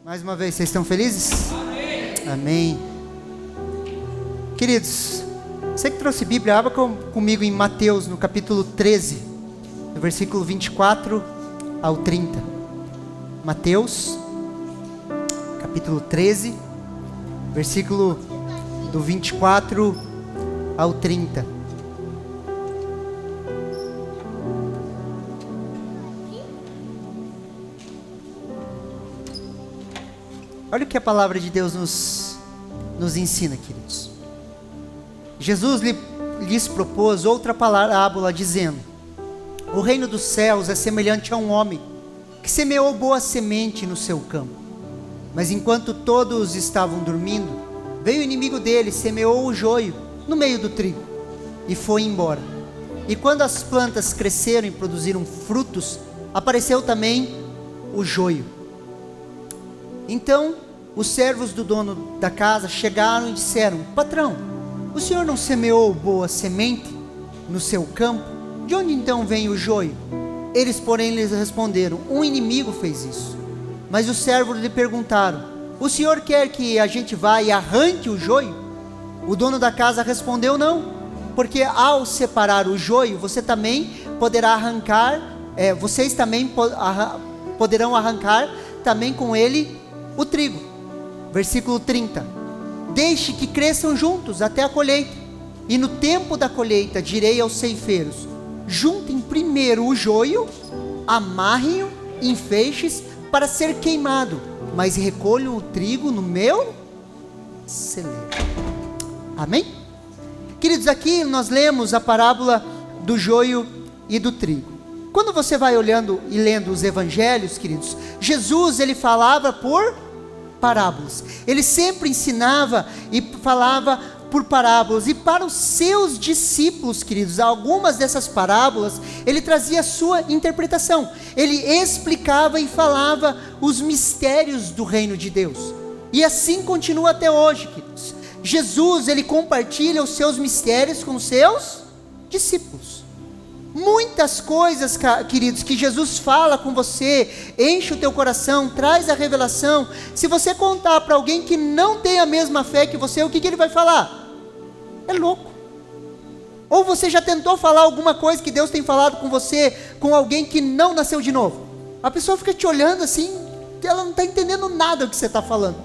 Mais uma vez, vocês estão felizes? Amém. Amém. Queridos, você que trouxe Bíblia, abra comigo em Mateus, no capítulo 13, do versículo 24 ao 30. Mateus, capítulo 13, versículo do 24 ao 30. Olha o que a palavra de Deus nos ensina, queridos. Jesus lhes propôs outra parábola, dizendo: o reino dos céus é semelhante a um homem que semeou boa semente no seu campo. Mas enquanto todos estavam dormindo, veio o inimigo dele, semeou o joio no meio do trigo e foi embora. E quando as plantas cresceram e produziram frutos, apareceu também o joio. Então os servos do dono da casa chegaram e disseram: patrão, o senhor não semeou boa semente no seu campo? De onde então vem o joio? Eles, porém, lhes responderam: um inimigo fez isso. Mas os servos lhe perguntaram: o senhor quer que a gente vá e arranque o joio? O dono da casa respondeu: não, porque ao separar o joio, você também poderá arrancar, vocês também poderão arrancar também com ele o trigo. Versículo 30. Deixe que cresçam juntos até a colheita, e no tempo da colheita direi aos ceifeiros: juntem primeiro o joio, amarrem-o em feixes para ser queimado, mas recolham o trigo no meu celeiro. Amém? Queridos, aqui nós lemos a parábola do joio e do trigo. Quando você vai olhando e lendo os evangelhos, queridos, Jesus, ele falava por parábolas. Ele sempre ensinava e falava por parábolas. E para os seus discípulos, queridos, algumas dessas parábolas, ele trazia a sua interpretação. Ele explicava e falava os mistérios do reino de Deus. E assim continua até hoje, queridos. Jesus, ele compartilha os seus mistérios com os seus discípulos. Muitas coisas, queridos, que Jesus fala com você, enche o teu coração, traz a revelação. Se você contar para alguém que não tem a mesma fé que você, o que ele vai falar? É louco. Ou você já tentou falar alguma coisa que Deus tem falado com você, com alguém que não nasceu de novo? A pessoa fica te olhando assim, ela não está entendendo nada do que você está falando.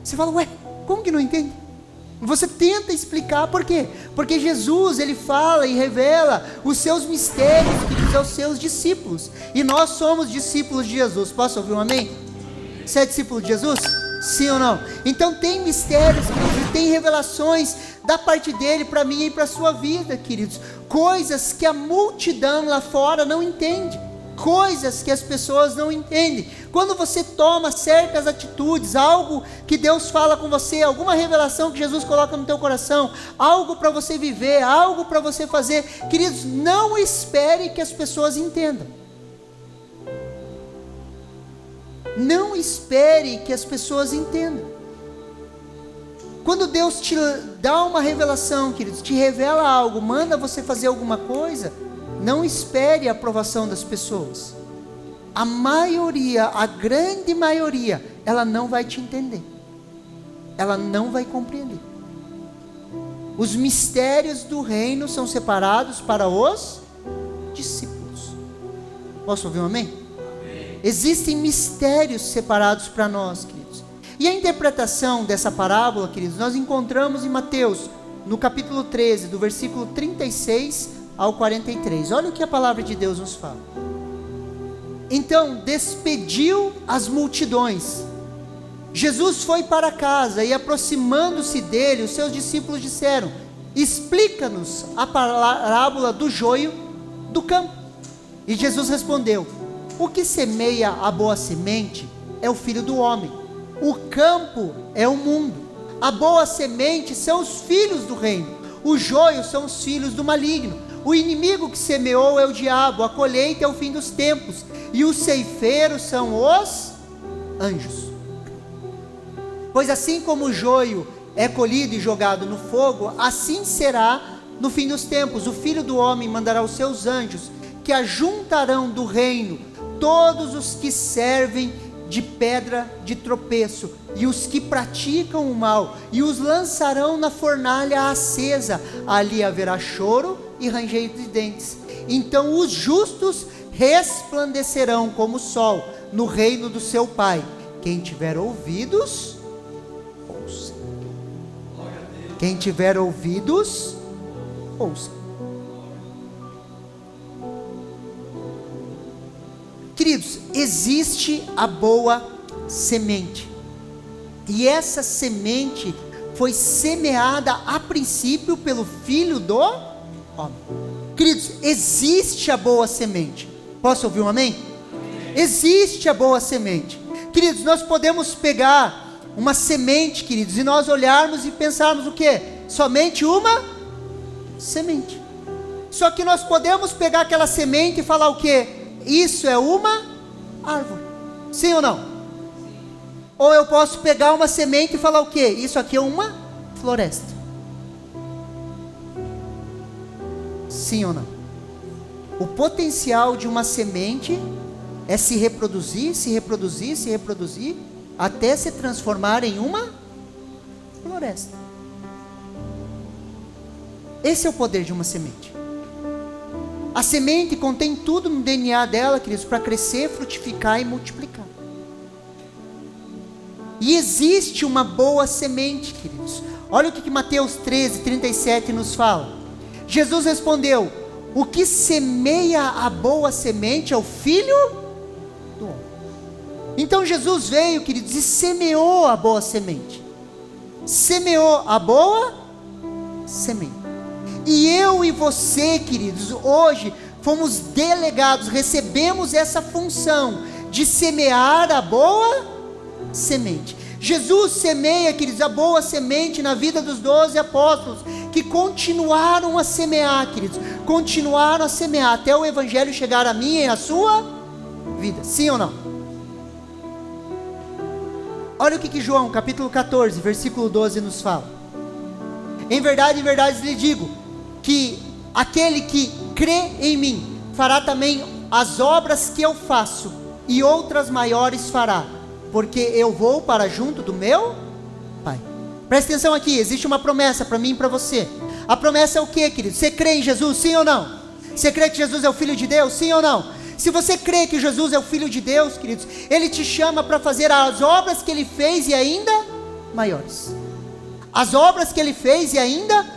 Você fala: ué, como que não entende? Você tenta explicar, por quê? Porque Jesus, ele fala e revela os seus mistérios aos seus discípulos. E nós somos discípulos de Jesus. Posso ouvir um amém? Você é discípulo de Jesus? Sim ou não? Então tem mistérios, queridos, tem revelações da parte dele para mim e para a sua vida, queridos. Coisas que a multidão lá fora não entende. Coisas que as pessoas não entendem. Quando você toma certas atitudes, algo que Deus fala com você, alguma revelação que Jesus coloca no teu coração, algo para você viver, algo para você fazer, queridos, não espere que as pessoas entendam. Não espere que as pessoas entendam. Quando Deus te dá uma revelação, queridos, te revela algo, manda você fazer alguma coisa, não espere a aprovação das pessoas. A maioria, a grande maioria, ela não vai te entender. Ela não vai compreender. Os mistérios do reino são separados para os discípulos. Posso ouvir um amém? Amém. Existem mistérios separados para nós, queridos. E a interpretação dessa parábola, queridos, nós encontramos em Mateus, no capítulo 13, do versículo 36 ao 43, olha o que a palavra de Deus nos fala. Então despediu as multidões. Jesus foi para casa e, aproximando-se dele, os seus discípulos disseram: explica-nos a parábola do joio do campo. E Jesus respondeu: o que semeia a boa semente é o filho do homem. O campo é o mundo. A boa semente são os filhos do reino. O joio são os filhos do maligno. O inimigo que semeou é o diabo, a colheita é o fim dos tempos, e os ceifeiros são os anjos. Pois assim como o joio é colhido e jogado no fogo, assim será no fim dos tempos. O Filho do Homem mandará os seus anjos, que ajuntarão do reino todos os que servem de pedra de tropeço, e os que praticam o mal, e os lançarão na fornalha acesa, ali haverá choro e ranger de dentes. Então os justos resplandecerão como o sol no reino do seu Pai. Quem tiver ouvidos, ouça. Quem tiver ouvidos, ouça. Queridos, existe a boa semente, e essa semente foi semeada a princípio pelo Filho do Homem. Queridos, existe a boa semente. Posso ouvir um amém? Existe a boa semente. Queridos, nós podemos pegar uma semente, queridos, e nós olharmos e pensarmos o quê? Somente uma semente. Só que nós podemos pegar aquela semente e falar o quê? Isso é uma árvore. Sim ou não? Ou eu posso pegar uma semente e falar o quê? Isso aqui é uma floresta. Sim ou não? O potencial de uma semente é se reproduzir, se reproduzir, se reproduzir, até se transformar em uma floresta. Esse é o poder de uma semente. A semente contém tudo no DNA dela, queridos, para crescer, frutificar e multiplicar. E existe uma boa semente, queridos. Olha o que Mateus 13, 37 nos fala. Jesus respondeu: o que semeia a boa semente é o Filho do Homem. Então Jesus veio, queridos, e semeou a boa semente. Semeou a boa semente. E eu e você, queridos, hoje fomos delegados, recebemos essa função de semear a boa semente. Jesus semeia, queridos, a boa semente na vida dos 12 apóstolos, que continuaram a semear, queridos, continuaram a semear, até o Evangelho chegar a mim e a sua vida. Sim ou não? Olha o que João, capítulo 14, versículo 12 nos fala. Em verdade lhe digo, que aquele que crê em mim, fará também as obras que eu faço, e outras maiores fará, porque eu vou para junto do meu Pai. Presta atenção aqui, existe uma promessa para mim e para você. A promessa é o que, querido? Você crê em Jesus, sim ou não? Você crê que Jesus é o Filho de Deus, sim ou não? Se você crê que Jesus é o Filho de Deus, queridos, Ele te chama para fazer as obras que Ele fez e ainda maiores. As obras que Ele fez e ainda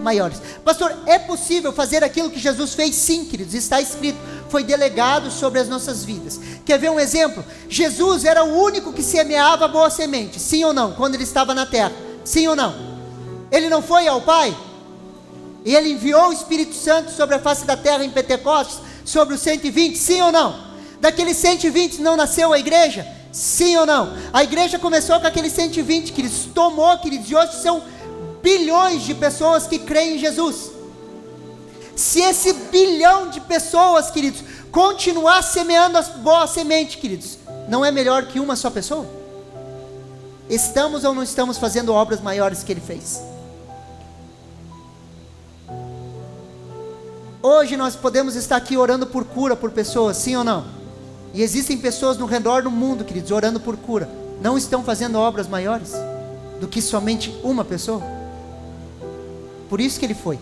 maiores. Pastor, é possível fazer aquilo que Jesus fez? Sim, queridos, está escrito, foi delegado sobre as nossas vidas. Quer ver um exemplo? Jesus era o único que semeava a boa semente, sim ou não? Quando Ele estava na terra, sim ou não? Ele não foi ao Pai? E Ele enviou o Espírito Santo sobre a face da terra em Pentecostes, sobre os 120, sim ou não? Daqueles 120 não nasceu a igreja? Sim ou não? A igreja começou com aqueles 120, queridos, tomou, queridos, e hoje são bilhões de pessoas que creem em Jesus. Se esse bilhão de pessoas, queridos, continuar semeando a boa semente, queridos, não é melhor que uma só pessoa? Estamos ou não estamos fazendo obras maiores que Ele fez? Hoje nós podemos estar aqui orando por cura por pessoas, sim ou não? E existem pessoas no redor do mundo, queridos, orando por cura. Não estão fazendo obras maiores do que somente uma pessoa? Por isso que Ele foi,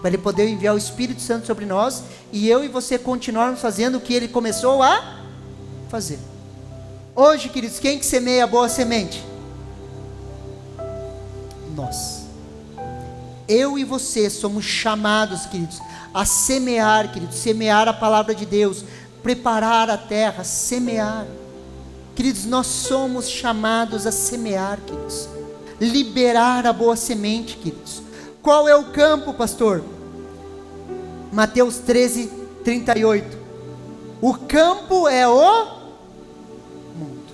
para Ele poder enviar o Espírito Santo sobre nós, e eu e você continuarmos fazendo o que Ele começou a fazer. Hoje, queridos, quem que semeia a boa semente? Nós. Eu e você somos chamados, queridos, a semear, queridos, semear a palavra de Deus, preparar a terra, semear. Queridos, nós somos chamados a semear, queridos, liberar a boa semente, queridos. Qual é o campo, pastor? Mateus 13, 38. O campo é o mundo.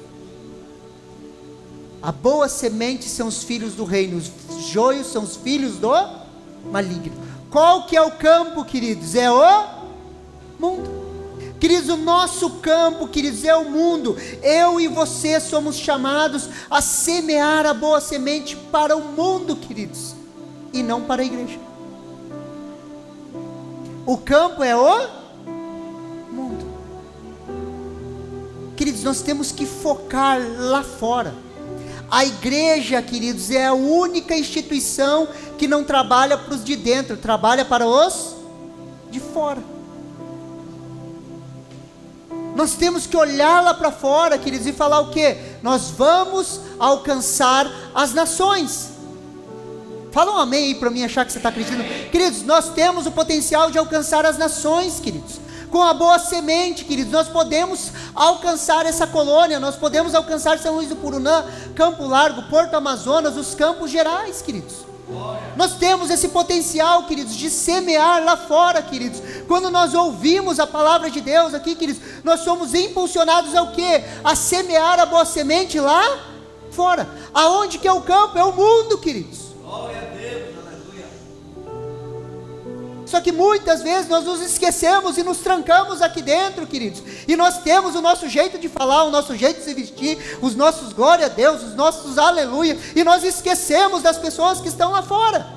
A boa semente são os filhos do reino, os joios são os filhos do maligno. Qual que é o campo, queridos? É o mundo. Queridos, o nosso campo, queridos, é o mundo. Eu e você somos chamados a semear a boa semente para o mundo, queridos, e não para a igreja. O campo é o mundo. Queridos, nós temos que focar lá fora. A igreja, queridos, é a única instituição que não trabalha para os de dentro, trabalha para os de fora. Nós temos que olhar lá para fora, queridos, e falar o quê? Nós vamos alcançar as nações. Fala um amém aí para mim achar que você está acreditando. Queridos, nós temos o potencial de alcançar as nações, queridos. Com a boa semente, queridos, nós podemos alcançar essa colônia, nós podemos alcançar São Luís do Purunã, Campo Largo, Porto Amazonas, os Campos Gerais, queridos. Nós temos esse potencial, queridos, de semear lá fora, queridos. Quando nós ouvimos a palavra de Deus aqui, queridos, nós somos impulsionados ao quê? A semear a boa semente lá fora. Aonde que é o campo? É o mundo, queridos. Glória a Deus, aleluia. Só que muitas vezes nós nos esquecemos e nos trancamos aqui dentro, queridos. E nós temos o nosso jeito de falar, o nosso jeito de se vestir, os nossos glória a Deus, os nossos aleluia. E nós esquecemos das pessoas que estão lá fora.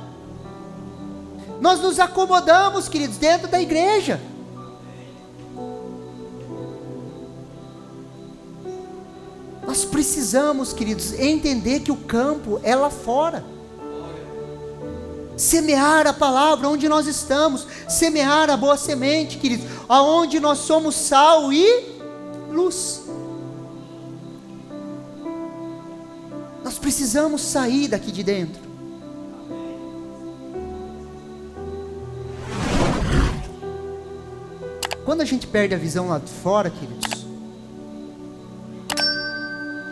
Nós nos acomodamos, queridos, dentro da igreja. Nós precisamos, queridos, entender que o campo é lá fora. Semear a palavra onde nós estamos, semear a boa semente, queridos, aonde nós somos sal e luz. Nós precisamos sair daqui de dentro. Quando a gente perde a visão lá de fora, queridos,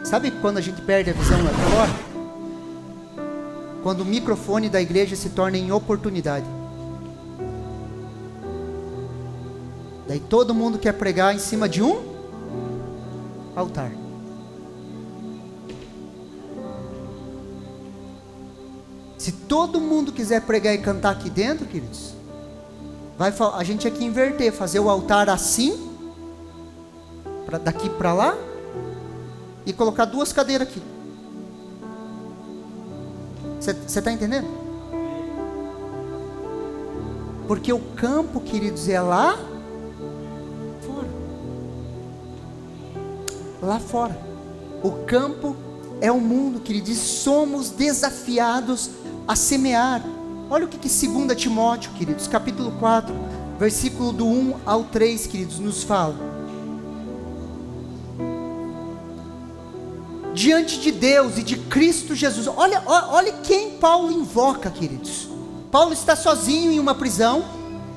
sabe quando a gente perde a visão lá de fora? Quando o microfone da igreja se torna em oportunidade. Daí todo mundo quer pregar em cima de um altar. Se todo mundo quiser pregar e cantar aqui dentro, queridos, a gente tinha que inverter, fazer o altar assim, daqui para lá, e colocar 2 cadeiras aqui. Você está entendendo? Porque o campo, queridos, é lá fora. Lá fora. O campo é o mundo, queridos, e somos desafiados a semear. Olha o que 2 Timóteo, queridos, capítulo 4, versículo do 1 ao 3, queridos, nos fala. Diante de Deus e de Cristo Jesus, olha quem Paulo invoca, queridos. Paulo está sozinho em uma prisão.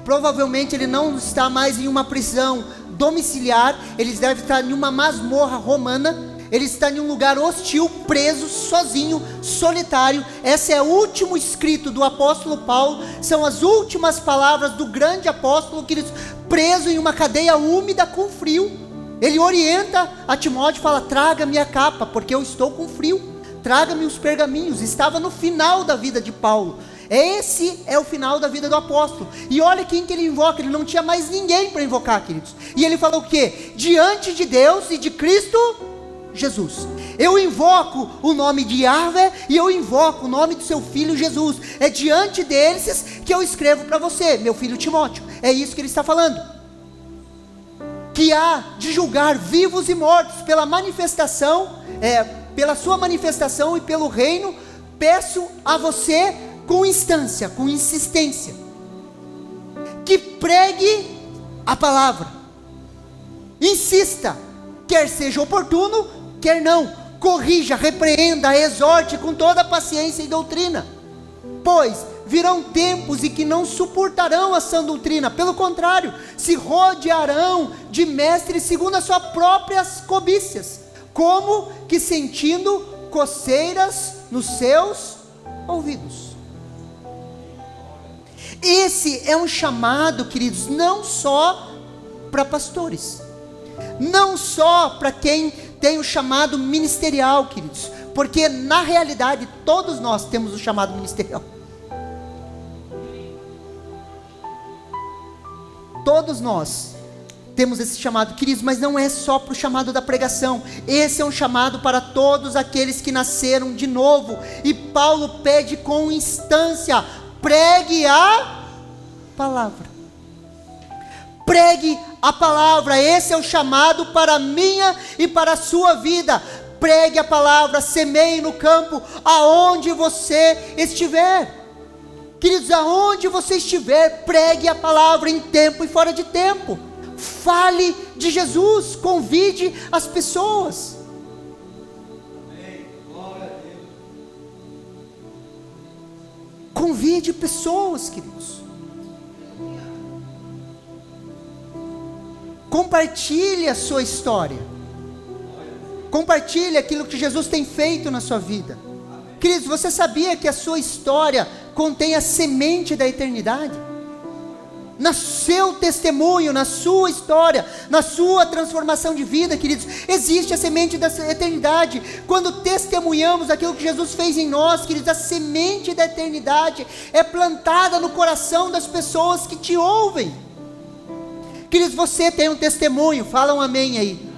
Provavelmente ele não está mais em uma prisão domiciliar. Ele deve estar em uma masmorra romana. Ele está em um lugar hostil, preso, sozinho, solitário. Esse é o último escrito do apóstolo Paulo. São as últimas palavras do grande apóstolo, queridos, preso em uma cadeia úmida com frio. Ele orienta a Timóteo e fala: traga-me a capa, porque eu estou com frio. Traga-me os pergaminhos. Estava no final da vida de Paulo. Esse é o final da vida do apóstolo. E olha quem que ele invoca. Ele não tinha mais ninguém para invocar, queridos. E ele falou o quê? Diante de Deus e de Cristo Jesus, eu invoco o nome de Yahvé e eu invoco o nome do seu filho Jesus. É diante desses que eu escrevo para você, meu filho Timóteo. É isso que ele está falando. Que há de julgar vivos e mortos pela manifestação, pela sua manifestação e pelo reino. Peço a você com instância, com insistência, que pregue a palavra. Insista, quer seja oportuno, quer não. Corrija, repreenda, exorte com toda paciência e doutrina. Pois virão tempos em que não suportarão a sã doutrina. Pelo contrário, se rodearão de mestres segundo as suas próprias cobiças, como que sentindo coceiras nos seus ouvidos. Esse é um chamado, queridos, não só para pastores, não só para quem tem o chamado ministerial, queridos, porque na realidade todos nós temos o chamado ministerial. Todos nós temos esse chamado, queridos, mas não é só para o chamado da pregação. Esse é um chamado para todos aqueles que nasceram de novo. E Paulo pede com instância: pregue a palavra. Pregue a palavra. Esse é o chamado para a minha e para a sua vida. Pregue a palavra, semeie no campo, aonde você estiver. Queridos, aonde você estiver, pregue a palavra em tempo e fora de tempo. Fale de Jesus, convide as pessoas. Amém. Glória a Deus. Convide pessoas, queridos. Compartilhe a sua história. Compartilhe aquilo que Jesus tem feito na sua vida. Queridos, você sabia que a sua história contém a semente da eternidade? No seu testemunho, na sua história, na sua transformação de vida, queridos, existe a semente da eternidade. Quando testemunhamos aquilo que Jesus fez em nós, queridos, a semente da eternidade é plantada no coração das pessoas que te ouvem. Queridos, você tem um testemunho, fala um amém aí.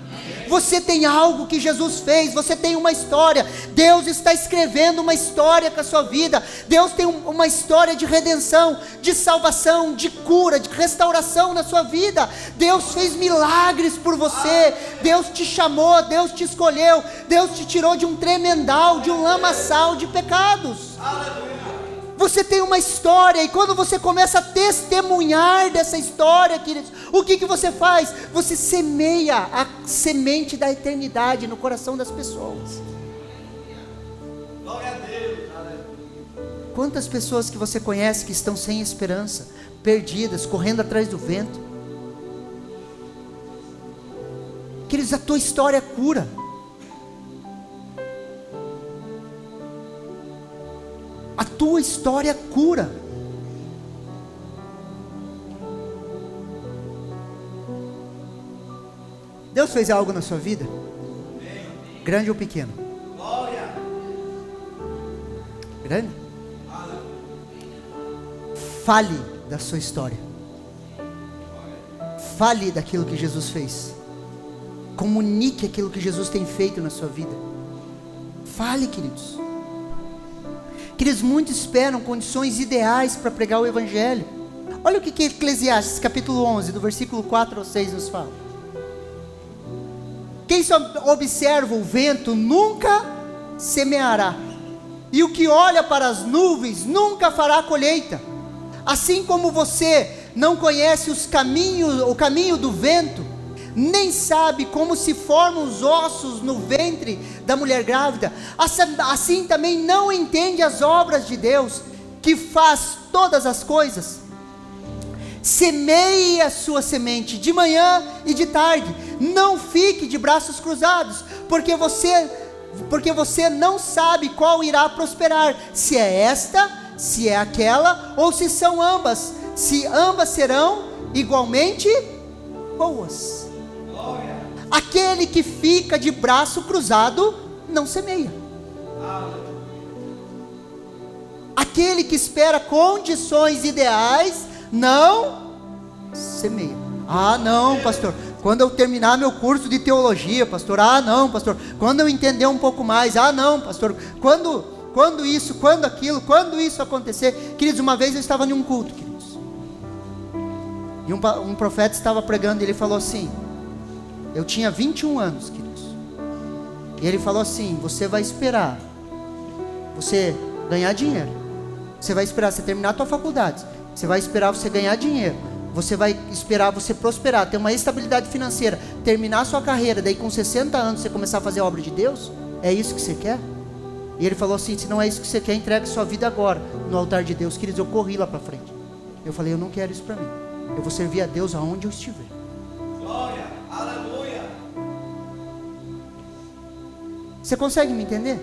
Você tem algo que Jesus fez, você tem uma história. Deus está escrevendo uma história com a sua vida. Deus tem uma história de redenção, de salvação, de cura, de restauração na sua vida. Deus fez milagres por você. Deus te chamou, Deus te escolheu, Deus te tirou de um tremendal, de um lamaçal de pecados. Você tem uma história, e quando você começa a testemunhar dessa história, queridos, o que você faz? Você semeia a semente da eternidade no coração das pessoas. Glória a Deus. Quantas pessoas que você conhece que estão sem esperança, perdidas, correndo atrás do vento? Queridos, a tua história cura. A tua história cura. Deus fez algo na sua vida? Grande ou pequeno? Glória. Grande? Fale da sua história. Fale daquilo que Jesus fez. Comunique aquilo que Jesus tem feito na sua vida. Fale, queridos. Queridos, muitos esperam condições ideais para pregar o Evangelho. Olha o que Eclesiastes capítulo 11, do versículo 4 ao 6 nos fala. Quem só observa o vento nunca semeará, e o que olha para as nuvens nunca fará colheita. Assim como você não conhece o caminho do vento, nem sabe como se formam os ossos no ventre da mulher grávida, assim também não entende as obras de Deus, que faz todas as coisas. Semeie a sua semente de manhã e de tarde, não fique de braços cruzados, porque você não sabe qual irá prosperar, se é esta, se é aquela, ou se são ambas, se ambas serão igualmente boas. Aquele que fica de braço cruzado não semeia. Aquele que espera condições ideais não semeia. Ah, não, pastor, quando eu terminar meu curso de teologia, pastor. Ah, não, pastor, quando eu entender um pouco mais. Ah, não, pastor, quando isso, quando aquilo, quando isso acontecer. Queridos, uma vez eu estava em um culto, queridos, e um profeta estava pregando, e ele falou assim, eu tinha 21 anos, queridos, e ele falou assim, você vai esperar você ganhar dinheiro, você vai esperar você terminar a tua faculdade, você vai esperar você ganhar dinheiro, você vai esperar você prosperar, ter uma estabilidade financeira, terminar a sua carreira, daí com 60 anos você começar a fazer a obra de Deus? É isso que você quer? E ele falou assim, se não é isso que você quer, entregue sua vida agora no altar de Deus. Queridos, eu corri lá para frente, eu falei, eu não quero isso para mim, eu vou servir a Deus aonde eu estiver. Glória, aleluia. Você consegue me entender?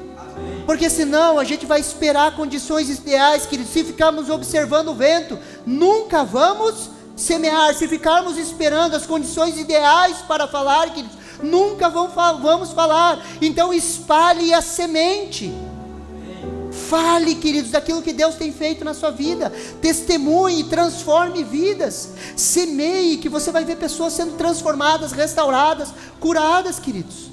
Porque senão a gente vai esperar condições ideais, queridos. Se ficarmos observando o vento, nunca vamos semear. Se ficarmos esperando as condições ideais para falar, queridos, nunca vamos falar. Então espalhe a semente. Fale, queridos, daquilo que Deus tem feito na sua vida. Testemunhe, transforme vidas. Semeie, que você vai ver pessoas sendo transformadas, restauradas, curadas, queridos.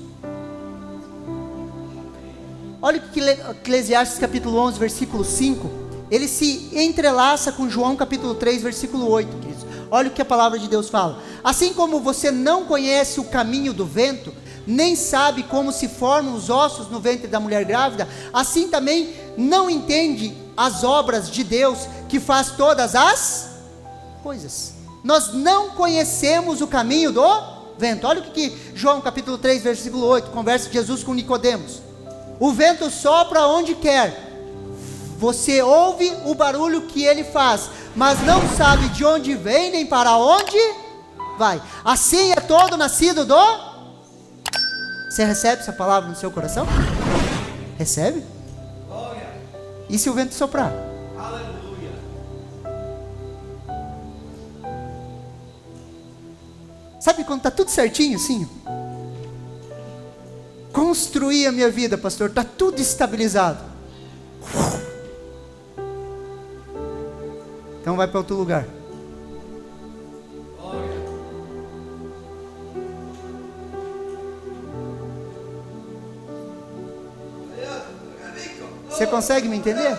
Olha o que Eclesiastes capítulo 11, versículo 5, ele se entrelaça com João capítulo 3, versículo 8, queridos. Olha o que a palavra de Deus fala. Assim como você não conhece o caminho do vento, nem sabe como se formam os ossos no ventre da mulher grávida, assim também não entende as obras de Deus, que faz todas as coisas. Nós não conhecemos o caminho do vento. Olha o que João capítulo 3, versículo 8, conversa de Jesus com Nicodemos. O vento sopra onde quer, você ouve o barulho que ele faz, mas não sabe de onde vem, nem para onde vai. Assim é todo nascido do... Você recebe essa palavra no seu coração? Recebe? E se o vento soprar? Aleluia. Sabe quando está tudo certinho assim? Construir a minha vida, pastor, está tudo estabilizado. Então vai para outro lugar. Você consegue me entender?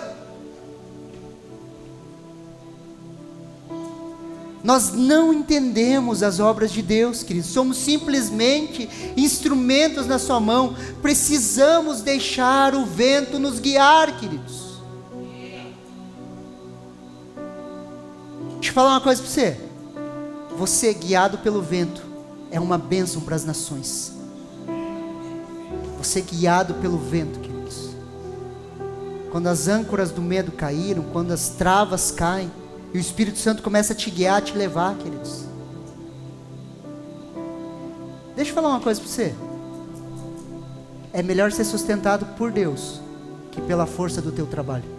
Nós não entendemos as obras de Deus, queridos. Somos simplesmente instrumentos na sua mão. Precisamos deixar o vento nos guiar, queridos. Deixa eu falar uma coisa para você. Você guiado pelo vento é uma bênção para as nações. Você guiado pelo vento, queridos. Quando as âncoras do medo caíram, quando as travas caem, e o Espírito Santo começa a te guiar, a te levar, queridos. Deixa eu falar uma coisa para você. É melhor ser sustentado por Deus que pela força do teu trabalho.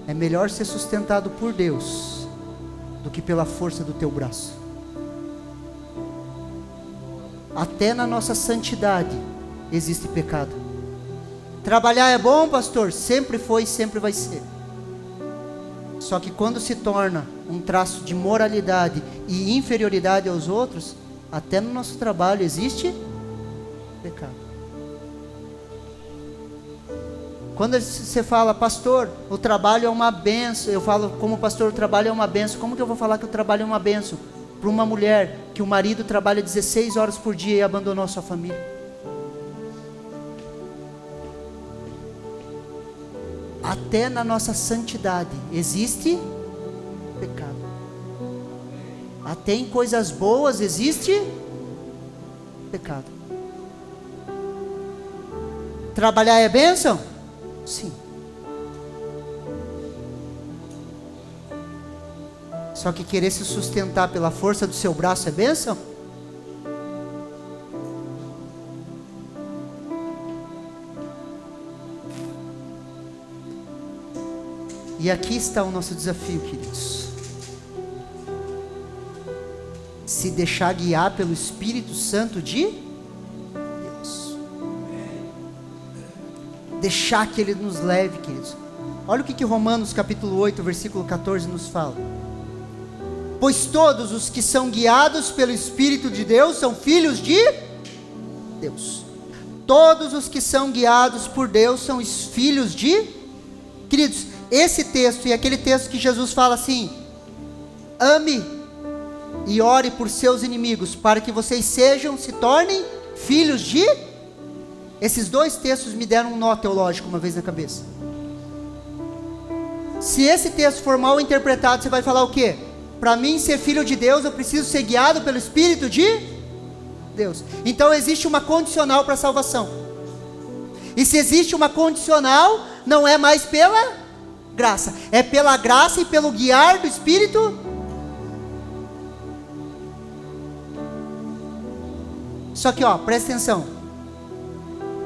É melhor ser sustentado por Deus do que pela força do teu braço. Até na nossa santidade existe pecado. Trabalhar é bom, pastor? Sempre foi e sempre vai ser. Só que quando se torna um traço de moralidade e inferioridade aos outros, até no nosso trabalho existe pecado. Quando você fala, pastor, o trabalho é uma benção, eu falo, como pastor, o trabalho é uma benção. Como que eu vou falar que o trabalho é uma benção para uma mulher que o marido trabalha 16 horas por dia e abandonou a sua família? Até na nossa santidade existe pecado. Até em coisas boas existe pecado. Trabalhar é bênção? Sim. Só que querer se sustentar pela força do seu braço é bênção? E aqui está o nosso desafio, queridos. Se deixar guiar pelo Espírito Santo de Deus. Deixar que Ele nos leve, queridos. Olha o que Romanos capítulo 8, versículo 14 nos fala. Pois todos os que são guiados pelo Espírito de Deus são filhos de Deus. Todos os que são guiados por Deus são os filhos de... Queridos, esse texto e aquele texto que Jesus fala assim: ame e ore por seus inimigos, para que vocês se tornem filhos de... Esses dois textos me deram um nó teológico uma vez na cabeça. Se esse texto for mal interpretado, você vai falar o quê? Para mim ser filho de Deus, eu preciso ser guiado pelo Espírito de Deus. Então existe uma condicional para a salvação. E se existe uma condicional, não é mais pela graça, é pela graça e pelo guiar do Espírito. Só que presta atenção.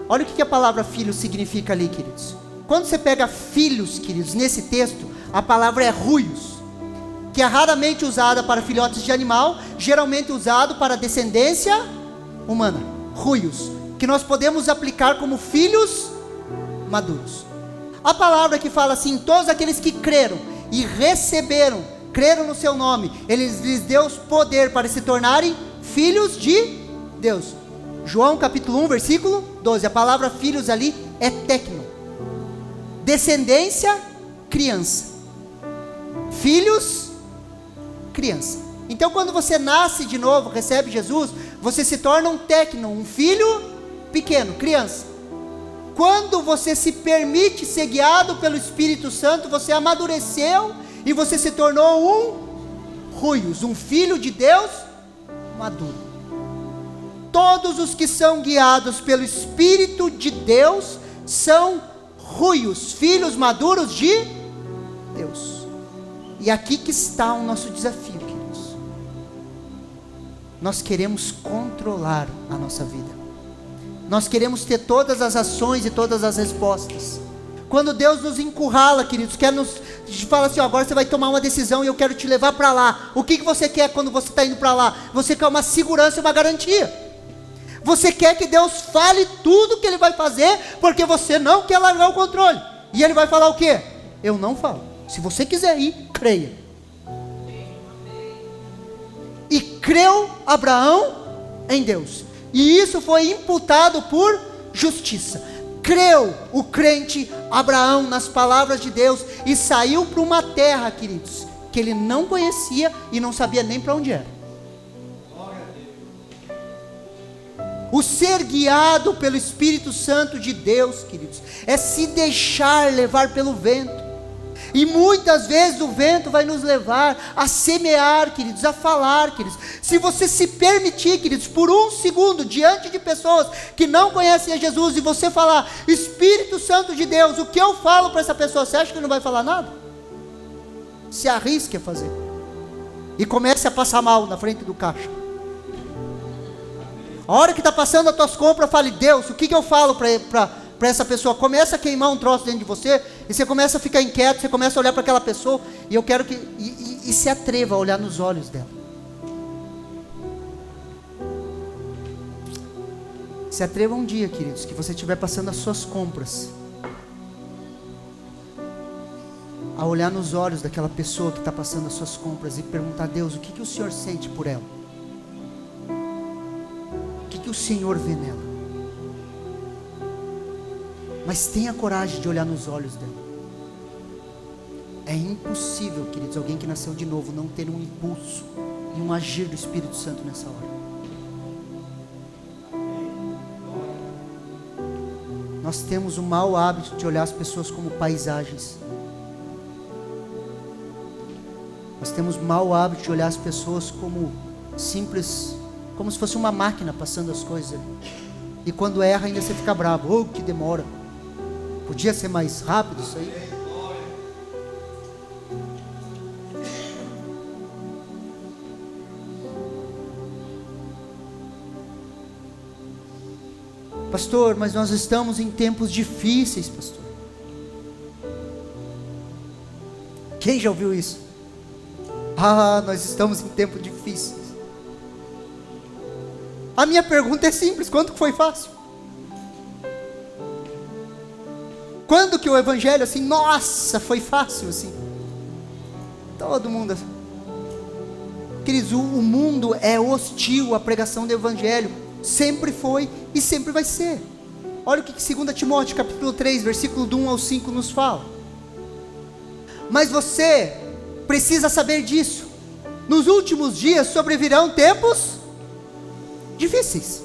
Olha o que a palavra filho significa ali, queridos. Quando você pega filhos, queridos, nesse texto, a palavra é ruios, que é raramente usada para filhotes de animal, geralmente usado para descendência humana. Ruios, que nós podemos aplicar como filhos maduros. A palavra que fala assim: todos aqueles que creram e receberam, creram no seu nome, Ele lhes deu poder para se tornarem filhos de Deus. João capítulo 1, versículo 12. A palavra filhos ali é tecno, descendência criança. Filhos, criança. Então quando você nasce de novo, recebe Jesus, você se torna um tecno, um filho pequeno, criança. Quando você se permite ser guiado pelo Espírito Santo, você amadureceu e você se tornou um ruios, um filho de Deus maduro. Todos os que são guiados pelo Espírito de Deus são ruios, filhos maduros de Deus. E aqui que está o nosso desafio, queridos. Nós queremos controlar a nossa vida. Nós queremos ter todas as ações e todas as respostas. Quando Deus nos encurrala, queridos, fala assim, ó, agora você vai tomar uma decisão e eu quero te levar para lá. O que você quer quando você está indo para lá? Você quer uma segurança e uma garantia. Você quer que Deus fale tudo que Ele vai fazer, porque você não quer largar o controle. E Ele vai falar o quê? Eu não falo. Se você quiser ir, creia. E creu Abraão em Deus. E isso foi imputado por justiça. Creu o crente Abraão nas palavras de Deus e saiu para uma terra, queridos, que ele não conhecia e não sabia nem para onde era. O ser guiado pelo Espírito Santo de Deus, queridos, é se deixar levar pelo vento. E muitas vezes o vento vai nos levar a semear, queridos, a falar, queridos. Se você se permitir, queridos, por um segundo, diante de pessoas que não conhecem a Jesus, e você falar, Espírito Santo de Deus, o que eu falo para essa pessoa, você acha que não vai falar nada? Se arrisque a fazer. E comece a passar mal na frente do caixa. A hora que está passando as tuas compras, fale, Deus, o que eu falo para essa pessoa? Começa a queimar um troço dentro de você, e você começa a ficar inquieto, você começa a olhar para aquela pessoa, e eu quero que, e se atreva a olhar nos olhos dela. Se atreva um dia, queridos, que você estiver passando as suas compras, a olhar nos olhos daquela pessoa que está passando as suas compras, e perguntar, Deus, o que o Senhor sente por ela? O que o Senhor vê nela? Mas tenha coragem de olhar nos olhos dela. É impossível, queridos, alguém que nasceu de novo não ter um impulso e um agir do Espírito Santo nessa hora. Nós temos o mau hábito de olhar as pessoas como paisagens. Nós temos o mau hábito de olhar as pessoas como simples, como se fosse uma máquina passando as coisas ali. E quando erra ainda você fica bravo. Oh, que demora. Podia ser mais rápido isso aí. Pastor, mas nós estamos em tempos difíceis, pastor. Quem já ouviu isso? Ah, nós estamos em tempos difíceis. A minha pergunta é simples, quando que foi fácil? Quando que o evangelho assim, nossa, foi fácil assim? Todo mundo assim. Queridos, o mundo é hostil à pregação do evangelho. Sempre foi e sempre vai ser. Olha o que 2 Timóteo capítulo 3, versículo do 1 ao 5 nos fala. Mas você precisa saber disso. Nos últimos dias sobrevirão tempos difíceis.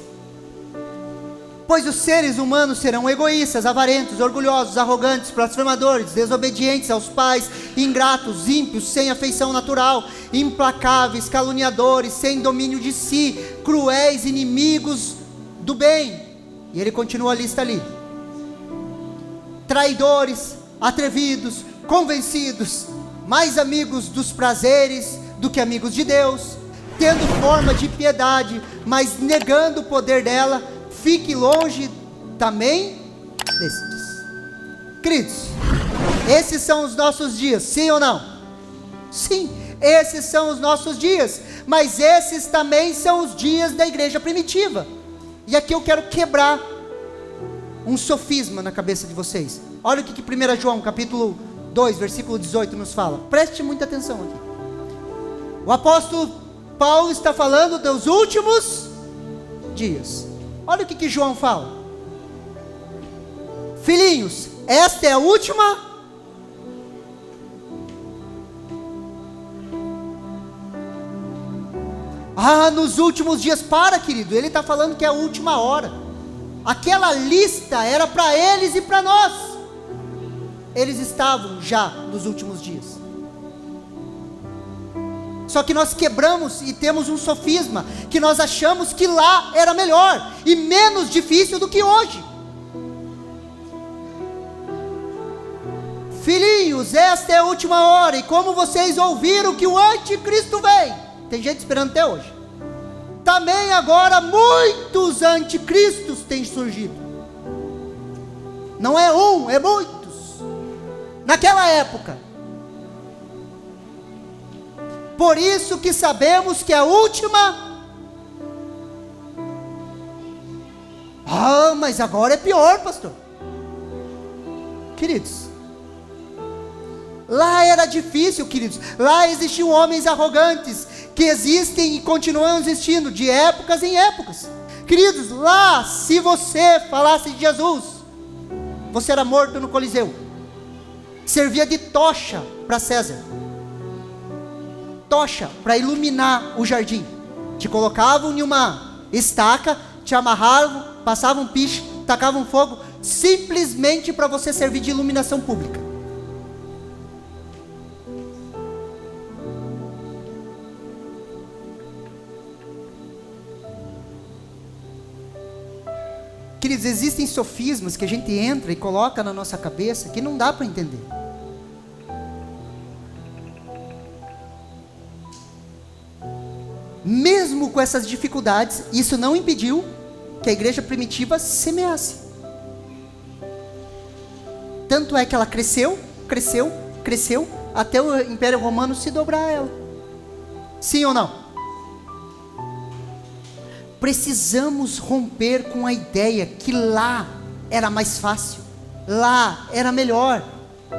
Pois os seres humanos serão egoístas, avarentos, orgulhosos, arrogantes, blasfemadores, desobedientes aos pais, ingratos, ímpios, sem afeição natural, implacáveis, caluniadores, sem domínio de si, cruéis, inimigos do bem. E ele continua a lista ali. Traidores, atrevidos, convencidos, mais amigos dos prazeres do que amigos de Deus, tendo forma de piedade, mas negando o poder dela. Fique longe também destes. Queridos, esses são os nossos dias, sim ou não? Sim, esses são os nossos dias, mas esses também são os dias da igreja primitiva. E aqui eu quero quebrar um sofisma na cabeça de vocês. Olha o que 1 João capítulo 2, versículo 18 nos fala. Preste muita atenção aqui. O apóstolo Paulo está falando dos últimos dias. Olha o que João fala. Filhinhos, esta é a última Nos últimos dias, para, querido, ele está falando que é a última hora. Aquela lista era para eles e para nós. Eles estavam já nos últimos dias. Só que nós quebramos e temos um sofisma, que nós achamos que lá era melhor e menos difícil do que hoje. Filhinhos, esta é a última hora, e como vocês ouviram que o anticristo vem, tem gente esperando até hoje, também agora muitos anticristos têm surgido. Não é um, é muitos. Naquela época. Por isso que sabemos que a última... mas agora é pior, pastor. Queridos, lá era difícil, queridos. Lá existiam homens arrogantes, que existem e continuam existindo, de épocas em épocas. Queridos, lá, se você falasse de Jesus, você era morto no Coliseu. Servia de tocha para César. Tocha para iluminar o jardim. Te colocavam em uma estaca, te amarravam, passavam piche, tacavam fogo, simplesmente para você servir de iluminação pública. Queridos, existem sofismas que a gente entra e coloca na nossa cabeça que não dá para entender. Mesmo com essas dificuldades, isso não impediu que a igreja primitiva semeasse. Tanto é que ela cresceu, até o Império Romano se dobrar a ela. Sim ou não? Precisamos romper com a ideia que lá era mais fácil, lá era melhor.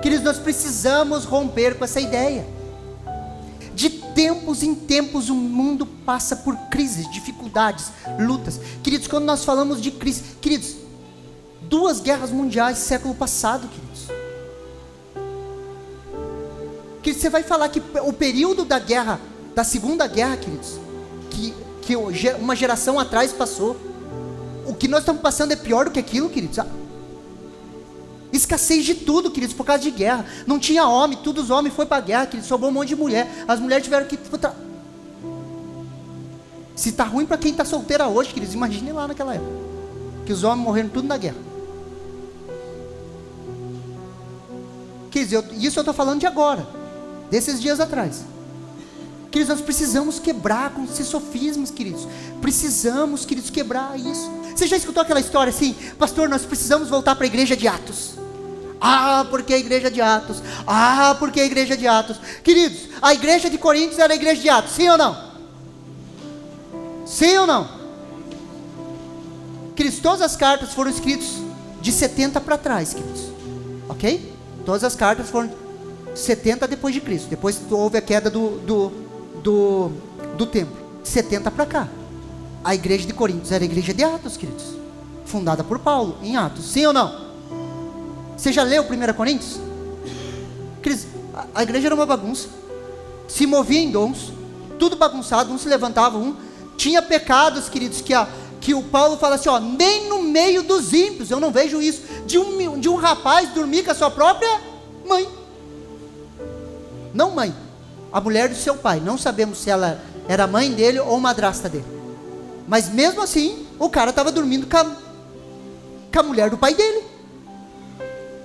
Queridos, nós precisamos romper com essa ideia. De tempos em tempos o mundo passa por crises, dificuldades, lutas. Queridos, quando nós falamos de crise, queridos, 2 guerras mundiais século passado, queridos. Queridos, você vai falar que o período da guerra, da Segunda Guerra, queridos, que uma geração atrás passou, o que nós estamos passando é pior do que aquilo, queridos. Escassez de tudo, queridos, por causa de guerra. Não tinha homem, todos os homens foram para a guerra, queridos, sobrou um monte de mulher. As mulheres tiveram que... Se está ruim para quem está solteira hoje, queridos, imagine lá naquela época, que os homens morreram tudo na guerra. Queridos, isso eu estou falando de agora, desses dias atrás. Queridos, nós precisamos quebrar com esses sofismas, queridos. Precisamos, queridos, quebrar isso. Você já escutou aquela história assim: pastor, nós precisamos voltar para a igreja de Atos. Porque a igreja de Atos. Porque a igreja de Atos. Queridos, a igreja de Coríntios era a igreja de Atos, sim ou não? Sim ou não? Queridos, todas as cartas foram escritas de 70 para trás, queridos. Ok? Todas as cartas foram 70 depois de Cristo. Depois houve a queda do templo. 70 para cá. A igreja de Coríntios era a igreja de Atos, queridos, fundada por Paulo em Atos, sim ou não? Você já leu 1 Coríntios? Queridos, a igreja era uma bagunça, se movia em dons, tudo bagunçado, um se levantava, tinha pecados, queridos, que o Paulo fala assim, nem no meio dos ímpios, eu não vejo isso, de um rapaz dormir com a sua própria mãe, não mãe, a mulher do seu pai, não sabemos se ela era mãe dele ou madrasta dele, mas mesmo assim, o cara estava dormindo com a mulher do pai dele.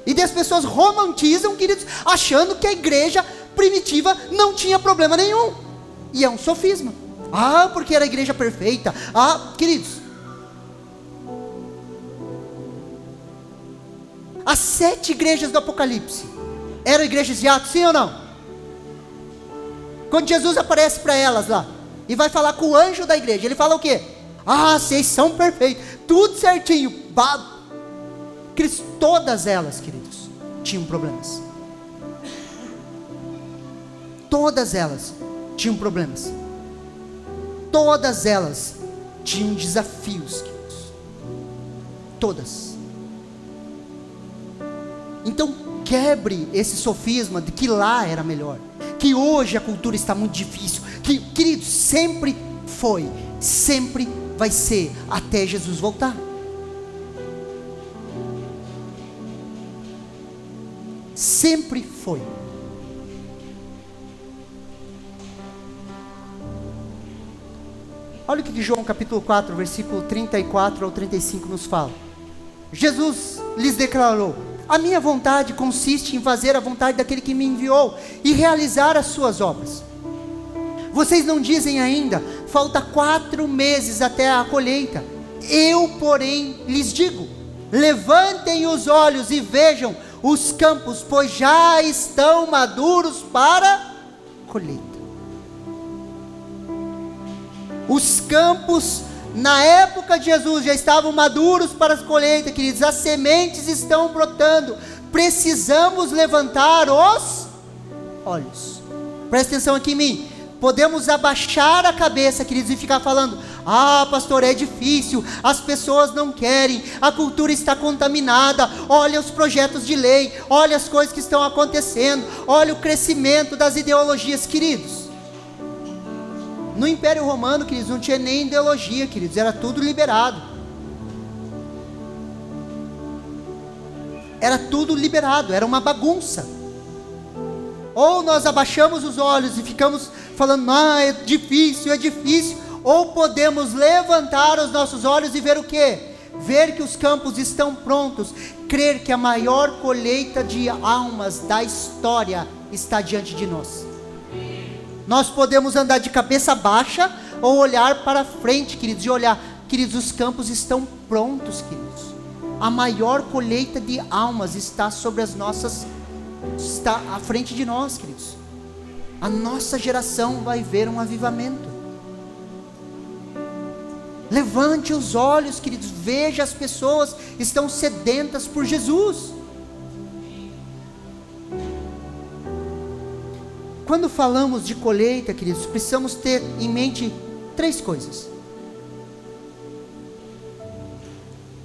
E as pessoas romantizam, queridos, achando que a igreja primitiva não tinha problema nenhum. E é um sofisma. Porque era a igreja perfeita. Queridos, as 7 igrejas do Apocalipse eram igrejas de Atos, sim ou não? Quando Jesus aparece para elas lá e vai falar com o anjo da igreja, ele fala o quê? Vocês são perfeitos, tudo certinho. Queridos, todas elas, queridos, tinham problemas. Todas elas tinham problemas. Todas elas tinham desafios, queridos. Todas. Então, quebre esse sofisma de que lá era melhor, que hoje a cultura está muito difícil, que, queridos, sempre foi, sempre vai ser até Jesus voltar. Sempre foi. Olha o que João capítulo 4, versículo 34 ao 35 nos fala. Jesus lhes declarou: a minha vontade consiste em fazer a vontade daquele que me enviou e realizar as suas obras. Vocês não dizem ainda, falta 4 meses até a colheita. Eu, porém, lhes digo: levantem os olhos e vejam os campos, pois já estão maduros para colheita. Os campos, na época de Jesus, já estavam maduros para a colheita, queridos. As sementes estão brotando. Precisamos levantar os olhos. Presta atenção aqui em mim. Podemos abaixar a cabeça, queridos, e ficar falando: ah, pastor, é difícil, as pessoas não querem, a cultura está contaminada, olha os projetos de lei, olha as coisas que estão acontecendo, olha o crescimento das ideologias, queridos. No Império Romano, queridos, não tinha nem ideologia, queridos, era tudo liberado. Era tudo liberado, era uma bagunça. Ou nós abaixamos os olhos e ficamos falando: ah, é difícil, ou podemos levantar os nossos olhos e ver o quê? Ver que os campos estão prontos, crer que a maior colheita de almas da história está diante de nós. Nós podemos andar de cabeça baixa ou olhar para frente, queridos, e olhar, queridos, os campos estão prontos, queridos. A maior colheita de almas está sobre as nossas, está à frente de nós, queridos. A nossa geração vai ver um avivamento. Levante os olhos, queridos, veja, as pessoas estão sedentas por Jesus. Quando falamos de colheita, queridos, precisamos ter em mente 3 coisas.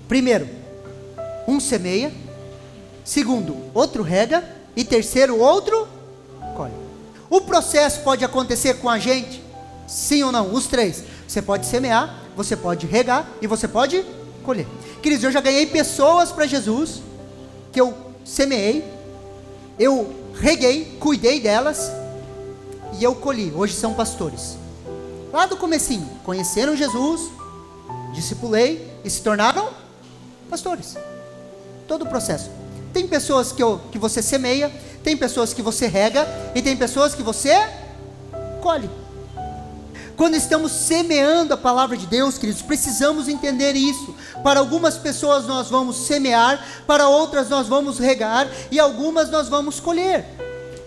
Primeiro, um semeia. Segundo, outro rega. E terceiro, outro colhe. O processo pode acontecer com a gente? Sim ou não? Os 3. Você pode semear, você pode regar e você pode colher. Queridos, eu já ganhei pessoas para Jesus, que eu semeei, eu reguei, cuidei delas, e eu colhi. Hoje são pastores. Lá do comecinho, conheceram Jesus, discipulei e se tornaram pastores. Todo o processo. Tem pessoas que você semeia, tem pessoas que você rega, e tem pessoas que você colhe. Quando estamos semeando a palavra de Deus, queridos, precisamos entender isso. Para algumas pessoas nós vamos semear, para outras nós vamos regar, e algumas nós vamos colher.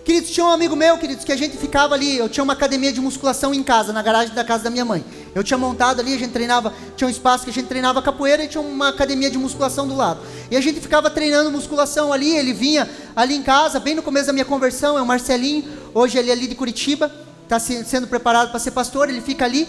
Queridos, tinha um amigo meu, queridos, que a gente ficava ali, eu tinha uma academia de musculação em casa, na garagem da casa da minha mãe. Eu tinha montado ali, a gente treinava, tinha um espaço que a gente treinava capoeira e tinha uma academia de musculação do lado. E a gente ficava treinando musculação ali, ele vinha ali em casa, bem no começo da minha conversão, é o Marcelinho, hoje ele é ali de Curitiba, está sendo preparado para ser pastor, ele fica ali,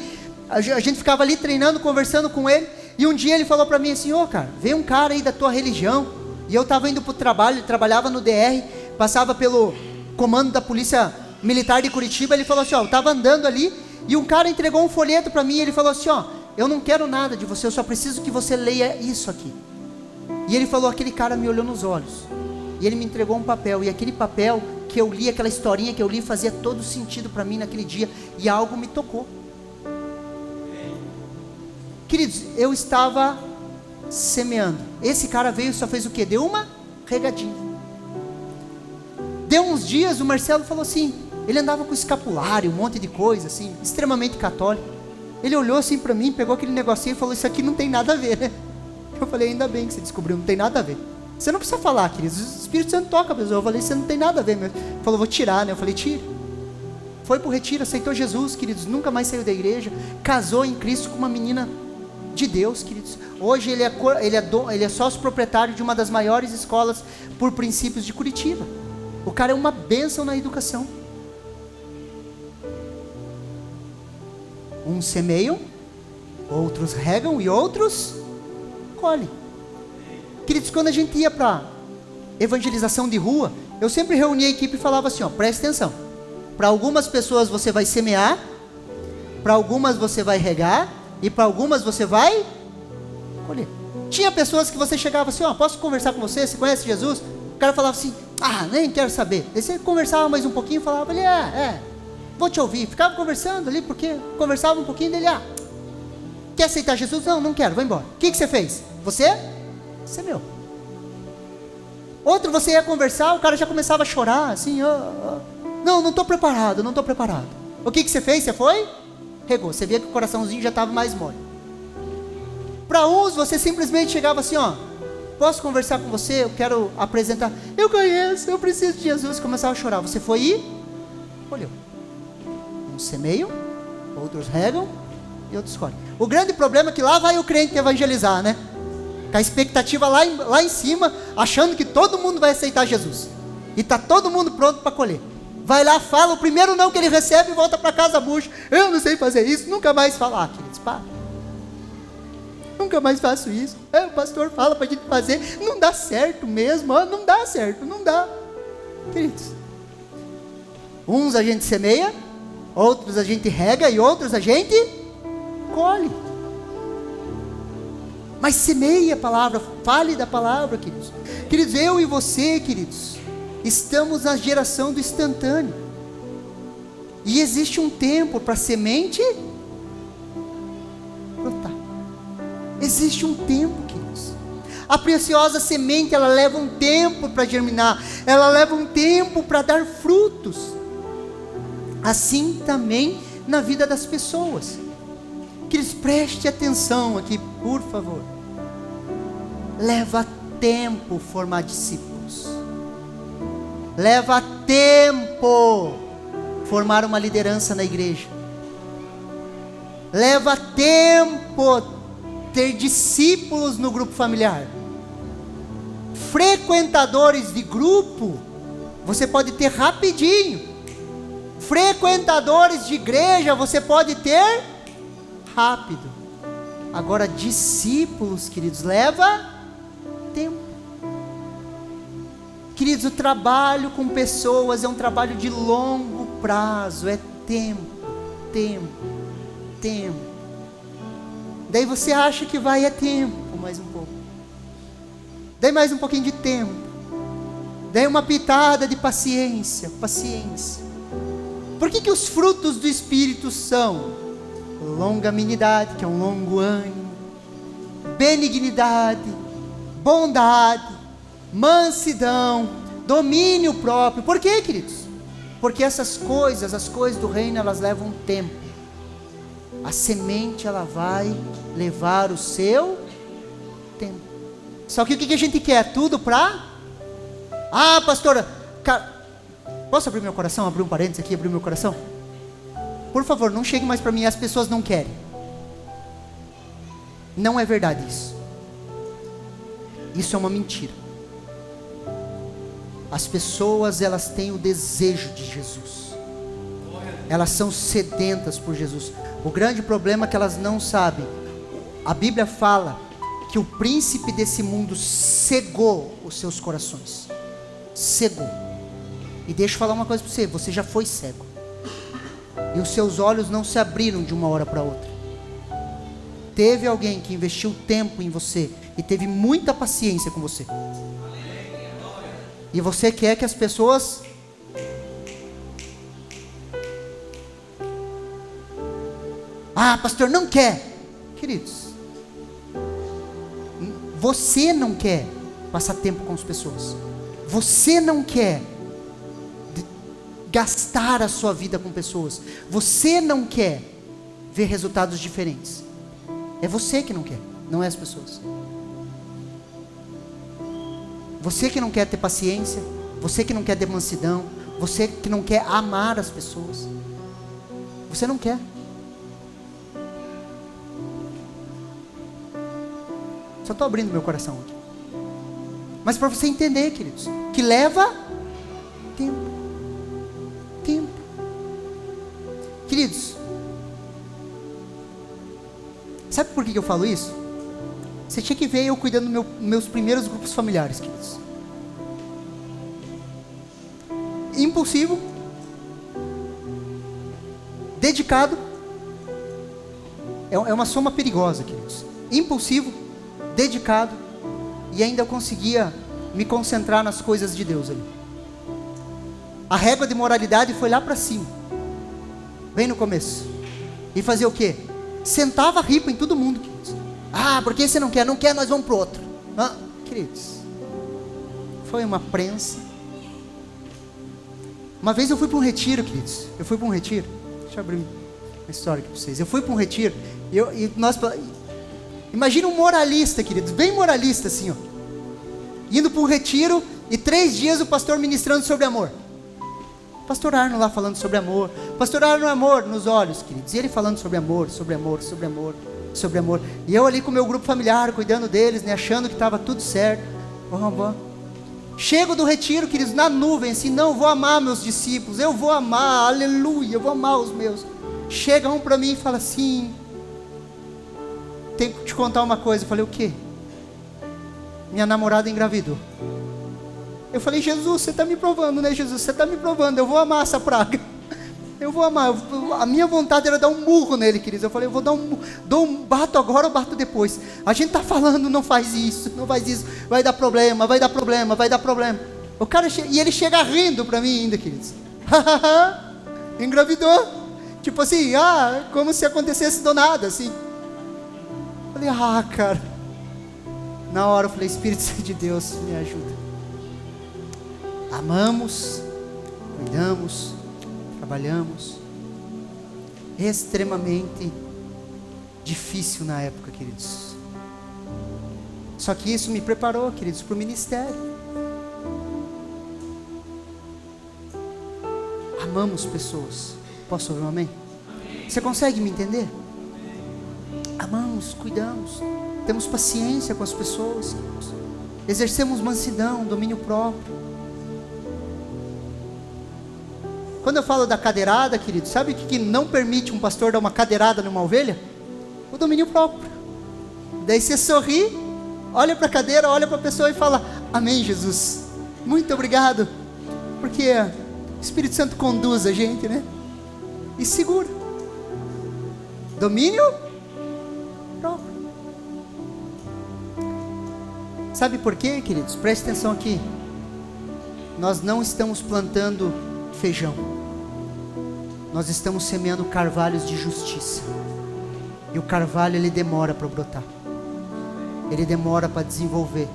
a gente ficava ali treinando, conversando com ele, e um dia ele falou para mim assim: ô cara, veio um cara aí da tua religião, e eu estava indo para o trabalho, ele trabalhava no DR, passava pelo comando da polícia militar de Curitiba, ele falou assim: ó, eu estava andando ali, e um cara entregou um folheto para mim, e ele falou assim: ó, eu não quero nada de você, eu só preciso que você leia isso aqui. E ele falou, aquele cara me olhou nos olhos, e ele me entregou um papel, e aquele papel que eu li, aquela historinha que eu li, fazia todo sentido para mim naquele dia, e algo me tocou. Queridos, eu estava semeando, esse cara veio e só fez o quê? Deu uma regadinha. Deu uns dias, o Marcelo falou assim, ele andava com escapulário, um monte de coisa assim, extremamente católico. Ele olhou assim para mim, pegou aquele negocinho e falou: isso aqui não tem nada a ver, né? Eu falei: ainda bem que você descobriu, não tem nada a ver. Você não precisa falar, queridos, o Espírito Santo toca a pessoa. Eu falei: você não tem nada a ver mesmo. Ele falou: vou tirar, né? Eu falei: tira. Foi pro retiro, aceitou Jesus, queridos, nunca mais saiu da igreja, casou em Cristo com uma menina de Deus, queridos. Hoje ele é sócio proprietário de uma das maiores escolas por princípios de Curitiba. O cara é uma bênção na educação. Uns semeiam, outros regam e outros colhem. Queridos, quando a gente ia para evangelização de rua, eu sempre reunia a equipe e falava assim: ó, presta atenção, para algumas pessoas você vai semear, Para algumas você vai regar e para algumas você vai colher. Tinha pessoas que você chegava assim, posso conversar com você? Você conhece Jesus? O cara falava assim, nem quero saber. Daí você conversava mais um pouquinho e falava, ele vou te ouvir. Ficava conversando ali, porque conversava um pouquinho dele, quer aceitar Jesus? Não quero, vou embora. O que você fez? Você é meu. Outro, você ia conversar, o cara já começava a chorar, assim, não estou preparado. O que você fez? Você foi? Regou. Você via que o coraçãozinho já estava mais mole. Para uns, você simplesmente chegava assim, posso conversar com você? Eu quero apresentar. Eu conheço, eu preciso de Jesus. Começava a chorar. Você foi e colheu. Uns semeiam, outros regam e outros colhem. O grande problema é que lá vai o crente evangelizar, né? Com a expectativa lá em cima, achando que todo mundo vai aceitar Jesus. E está todo mundo pronto para colher. Vai lá, fala, o primeiro não que ele recebe e volta para casa murcho. Eu não sei fazer isso, nunca mais falar. Queridos, para. Nunca mais faço isso. O pastor fala para a gente fazer, não dá certo mesmo. Não dá certo, não dá. Queridos, uns a gente semeia, outros a gente rega e outros a gente colhe. Mas semeie a palavra, fale da palavra, queridos. Queridos, eu e você, queridos, estamos na geração do instantâneo. E existe um tempo para a semente brotar. Existe um tempo, queridos. A preciosa semente, ela leva um tempo para germinar. Ela leva um tempo para dar frutos. Assim também na vida das pessoas. Queridos, preste atenção aqui, por favor. Leva tempo formar discípulos. Leva tempo formar uma liderança na igreja. Leva tempo ter discípulos no grupo familiar. Frequentadores de grupo, você pode ter rapidinho. Frequentadores de igreja, você pode ter rápido. Agora, discípulos, queridos, leva tempo. Queridos, o trabalho com pessoas é um trabalho de longo prazo, é tempo. Daí você acha que vai, tempo, mais um pouco. Daí mais um pouquinho de tempo. Daí uma pitada de paciência. Por que os frutos do Espírito são longanimidade, que é um longo ânimo, benignidade, bondade, mansidão, domínio próprio? Por quê, queridos? Porque essas coisas, as coisas do reino, elas levam tempo. A semente, ela vai levar o seu tempo. Só que o que a gente quer? Tudo para... pastora, posso abrir meu coração? Abrir um parênteses aqui, abrir meu coração? Por favor, não chegue mais para mim, as pessoas não querem. Não é verdade isso. Isso é uma mentira. As pessoas, elas têm o desejo de Jesus. Elas são sedentas por Jesus. O grande problema é que elas não sabem. A Bíblia fala que o príncipe desse mundo cegou os seus corações. Cegou. E deixa eu falar uma coisa para você. Você já foi cego. E os seus olhos não se abriram de uma hora para outra. Teve alguém que investiu tempo em você e teve muita paciência com você. E você quer que as pessoas... pastor, não quer. Queridos, você não quer passar tempo com as pessoas. Você não quer gastar a sua vida com pessoas. Você não quer ver resultados diferentes. É você que não quer, não é as pessoas. Você que não quer ter paciência, você que não quer ter mansidão, você que não quer amar as pessoas. Você não quer. Só estou abrindo meu coração aqui. Mas para você entender, queridos, que leva tempo. Queridos, sabe por que eu falo isso? Você tinha que ver eu cuidando dos meus primeiros grupos familiares, queridos. Impulsivo, dedicado, É uma soma perigosa, queridos. Impulsivo, dedicado, e ainda eu conseguia me concentrar nas coisas de Deus ali. A régua de moralidade foi lá para cima, bem no começo. E fazia o quê? Sentava ripa em todo mundo, queridos. Ah, porque você não quer, nós vamos pro outro. Ah, queridos, foi uma prensa. Uma vez eu fui para um retiro, queridos. Deixa eu abrir uma história aqui para vocês. Eu fui para um retiro, imagina um moralista, queridos, bem moralista assim, ó, indo para um retiro, e 3 dias o pastor ministrando sobre amor. Pastor Arno lá falando sobre amor. Pastor Arno, amor nos olhos, queridos. E ele falando sobre amor, sobre amor, sobre amor, sobre amor. E eu ali com o meu grupo familiar, cuidando deles, né, achando que estava tudo certo. Chego do retiro, queridos, na nuvem, assim, não, vou amar meus discípulos, eu vou amar, aleluia, eu vou amar os meus. Chega um para mim e fala assim: tenho que te contar uma coisa. Eu falei: o quê? Minha namorada engravidou. Eu falei: Jesus, você está me provando, né, Jesus? Você está me provando, eu vou amar essa praga. Eu vou amar. A minha vontade era dar um murro nele, queridos. Eu falei: eu vou dar bato agora ou bato depois? A gente está falando, não faz isso, vai dar problema. O cara e ele chega rindo para mim ainda, queridos. Engravidou. Tipo assim, como se acontecesse do nada, assim. Eu falei: cara. Na hora eu falei: Espírito Santo de Deus, me ajuda. Amamos, cuidamos, trabalhamos. Extremamente difícil na época, queridos. Só que isso me preparou, queridos, para o ministério. Amamos pessoas. Posso ouvir um amém? Você consegue me entender? Amamos, cuidamos, temos paciência com as pessoas, queridos. Exercemos mansidão, domínio próprio. Quando eu falo da cadeirada, querido, sabe o que não permite um pastor dar uma cadeirada numa ovelha? O domínio próprio. Daí você sorri, olha para a cadeira, olha para a pessoa e fala: amém, Jesus, muito obrigado, porque o Espírito Santo conduz a gente, né? E segura. Domínio próprio. Sabe por quê, queridos? Preste atenção aqui. Nós não estamos plantando feijão, nós estamos semeando carvalhos de justiça. E o carvalho, ele demora para brotar, ele demora para desenvolver,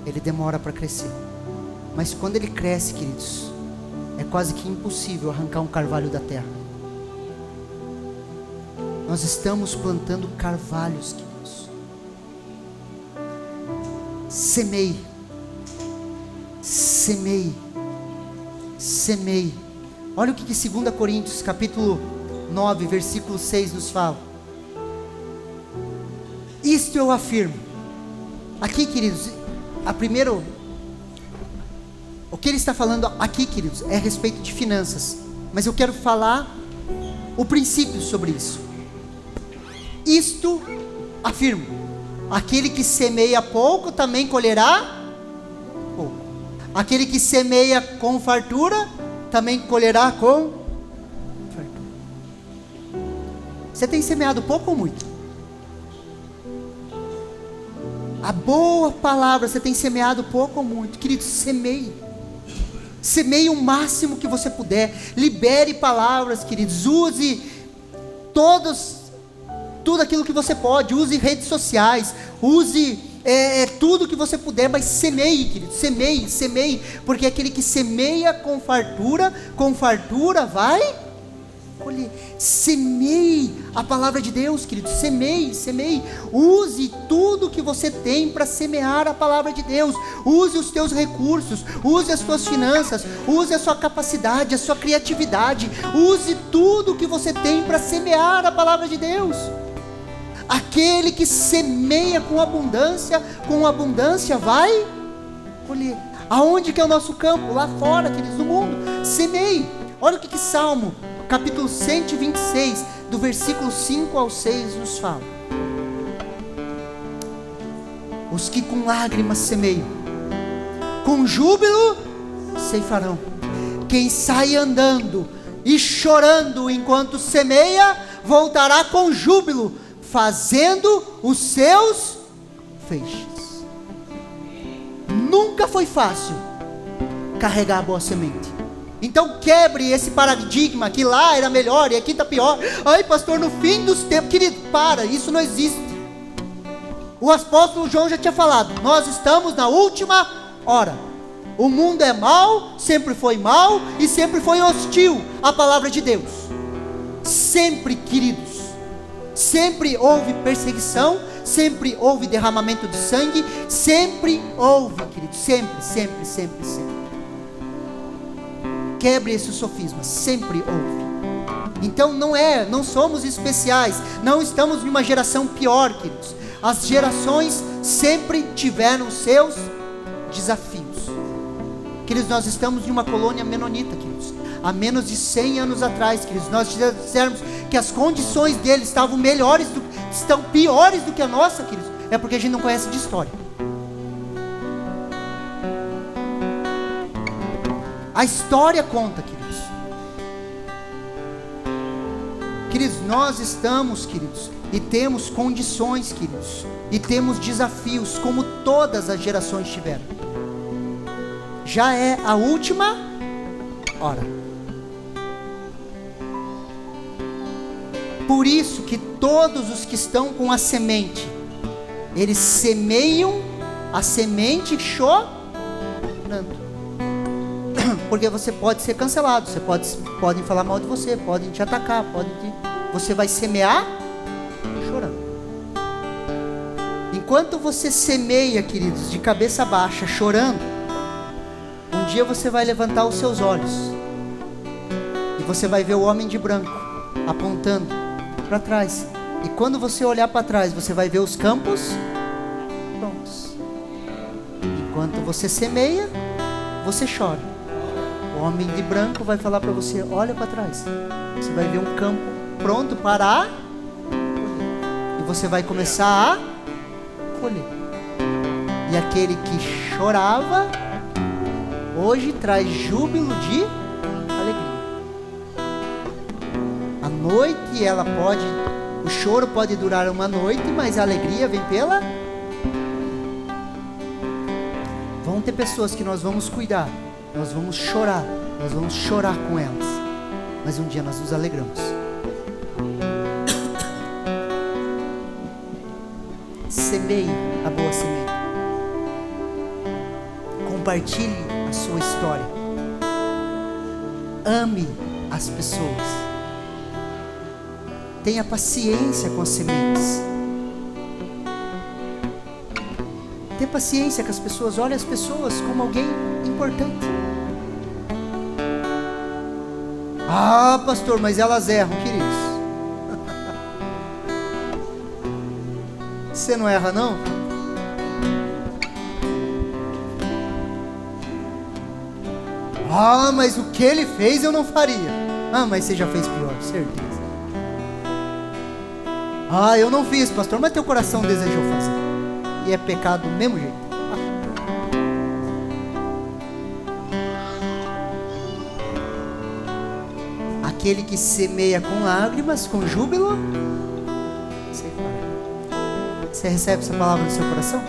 ele demora para crescer. Mas quando ele cresce, queridos, é quase que impossível arrancar um carvalho da terra. Nós estamos plantando carvalhos, queridos. Semeie, semeie, semeie. Olha o que 2 Coríntios capítulo 9, versículo 6 nos fala. Isto eu afirmo. Aqui, queridos, o que ele está falando aqui, queridos, é a respeito de finanças. Mas eu quero falar o princípio sobre isso. Isto afirmo: aquele que semeia pouco também colherá pouco. Aquele que semeia com fartura também colherá com fartura. Você tem semeado pouco ou muito? A boa palavra, você tem semeado pouco ou muito? Querido, semeie. Semeie o máximo que você puder. Libere palavras, queridos. Use tudo aquilo que você pode. Use redes sociais. Use tudo que você puder, mas semeie, querido, semeie, porque aquele que semeia com fartura vai colher. Semeie a palavra de Deus, querido, semeie, use tudo que você tem para semear a palavra de Deus. Use os teus recursos, use as tuas finanças, use a sua capacidade, a sua criatividade, use tudo que você tem para semear a palavra de Deus. Aquele que semeia com abundância vai colher. Aonde que é o nosso campo? Lá fora, queridos, no mundo. Semeie. Olha o que Salmo, capítulo 126, do versículo 5 ao 6 nos fala. Os que com lágrimas semeiam, com júbilo ceifarão. Quem sai andando e chorando enquanto semeia, voltará com júbilo, fazendo os seus feixes. Nunca foi fácil carregar a boa semente. Então quebre esse paradigma que lá era melhor e aqui está pior. Ai, pastor, no fim dos tempos. Querido, para, isso não existe. O apóstolo João já tinha falado, nós estamos na última hora. O mundo é mau, sempre foi mau e sempre foi hostil à palavra de Deus. Sempre, queridos, sempre houve perseguição, sempre houve derramamento de sangue, sempre houve, queridos, sempre, sempre, sempre, sempre. Quebre esse sofisma, sempre houve. Então não somos especiais, não estamos em uma geração pior, queridos. As gerações sempre tiveram seus desafios. Queridos, nós estamos em uma colônia menonita, queridos. Há menos de 100 anos atrás, queridos, nós dissermos que as condições deles estão piores do que a nossa, queridos, é porque a gente não conhece de história. A história conta, queridos. Queridos, nós estamos, queridos, e temos condições, queridos, e temos desafios, como todas as gerações tiveram. Já é a última hora. Por isso que todos os que estão com a semente, eles semeiam a semente chorando. Porque você pode ser cancelado, podem falar mal de você, podem te atacar, você vai semear chorando. Enquanto você semeia, queridos, de cabeça baixa, chorando, um dia você vai levantar os seus olhos e você vai ver o homem de branco apontando para trás. E quando você olhar para trás, você vai ver os campos prontos. Enquanto você semeia, você chora. O homem de branco vai falar para você, olha para trás. Você vai ver um campo pronto para colher. E você vai começar a colher. E aquele que chorava, hoje traz júbilo de alegria. A noite, o choro pode durar uma noite, mas a alegria vem pela... Vão ter pessoas que nós vamos cuidar, nós vamos chorar com elas, mas um dia nós nos alegramos. Semeie a boa semente. Compartilhe a sua história. Ame as pessoas. Tenha paciência com as sementes. Tenha paciência com as pessoas. Olhe as pessoas como alguém importante. Ah, pastor, mas elas erram, queridos. Você não erra, não? Ah, mas o que ele fez eu não faria. Ah, mas você já fez pior, certeza. Ah, eu não fiz, pastor, mas teu coração desejou fazer. E é pecado do mesmo jeito. Aquele que semeia com lágrimas, com júbilo, você recebe essa palavra no seu coração?